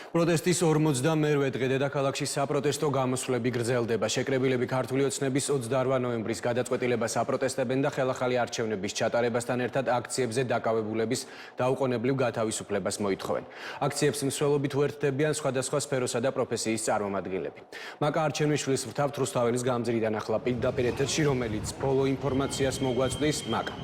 პროტესტის 48-მერვე დღე დედაქალაქში საპროტესტო გამოსვლები გრძელდება. შეკრებილები ქართული ოცნების 28 ნოემბრის გადაწყვეტილებას აპროტესტებენ და ხელახალი არჩევნების ჩატარებასთან ერთად აქციებზე დაკავებულების დაუყოვნებლივ გათავისუფლებას მოითხოვენ. აქციებს მსვლელობით უერთდებიან სხვადასხვა სფეროსა და პროფესიის წარმომადგენლები. მაკა არჩევნიშვილის ვრთავთ რუსთაველის გამზირიდან ახლა პირდაპირ ეთერში, რომელიც ბოლო ინფორმაციას მოგვაწვდის. მაკა.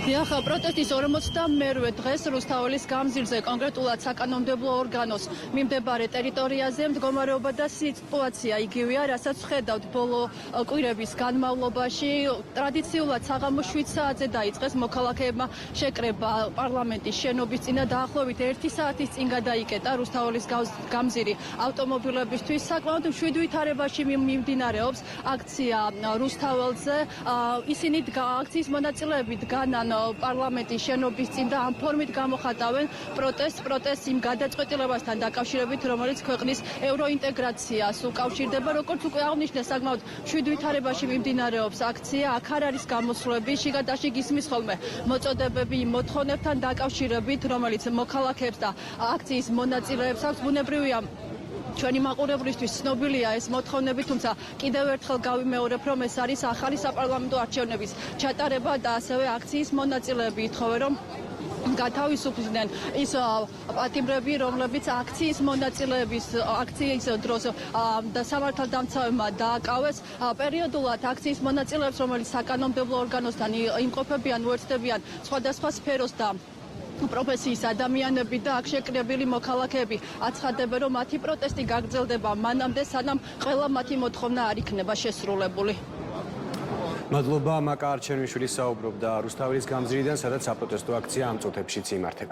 Დიახ, პროტესტის 48-მერვე დღეს რუსთაველის გამზირზე, კონკრეტულად საკანონმდებლო ორგანოს მიმდებარე ტერიტორიაზე მდგომარეობა და სიტუაცია იგივეა, რასაც ვხედავთ ბოლო კვირების განმავლობაში. ტრადიციულად საღამოს 7 საათზე დაიწყეს მოქალაქეებმა შეკრება პარლამენტის შენობის წინ და დაახლოებით 1 საათის წინ გადაიკეტა რუსთაველის გამზირი ავტომობილებისთვის. საკმაოდ მშვიდ ვითარებაში მიმდინარეობს აქცია რუსთაველზე. ისინი აქციის მონაწილეები დგანან პარლამენტის შენობის წინ და ამ ფორმით გამოხატავენ პროტესტს იმ გადაწყვეტილებასთან დაკავშირებით, რომელიც ქვეყნის ევროინტეგრაციას უკავშირდება. როგორც უკვე აღნიშნე, საკმაოდ მშვიდ ვითარებაში მიმდინარეობს აქცია. აქ არ არის გამოსვლები, შიგადაში გისმის ხოლმე მოწოდებები მოთხოვნებთან დაკავშირებით, რომელიც მოქალაქეებს და აქციის მონაწილეებს აქვს. ბუნებრივია, ჩვენი მაყურებლისთვის ცნობილია ეს მოთხოვნები, თუმცა კიდევ ერთხელ გავიმეორებ, რომ ეს არის ახალი საპარლამენტო არჩევნების ჩატარება და ასევე აქციის მონაწილეები ითხოვენ, რომ გათავისუფლდნენ ის პატიმრები, რომლებიც აქციის მონაწილეების აქციის დროს და სამართალდამცავებმა დააკავეს. პერიოდულად აქციის მონაწილეებს, რომელიც საკანონმდებლო ორგანოსთან იმყოფებიან, უერთდებიან სხვადასხვა სფეროს და პროფესიის ადამიანები და აქ შეკრებილი მოქალაქეები აცხადებენ, რომ მათი პროტესტი გაგრძელდება მანამდე, სანამ ყველა მათი მოთხოვნა არ იქნება შესრულებული. მადლობა, მაკა არჩევნიშვილი საუბრობდა რუსთაველის გამზირიდან, სადაც საპროტესტო აქცია ამ წუთებშიც იმართება.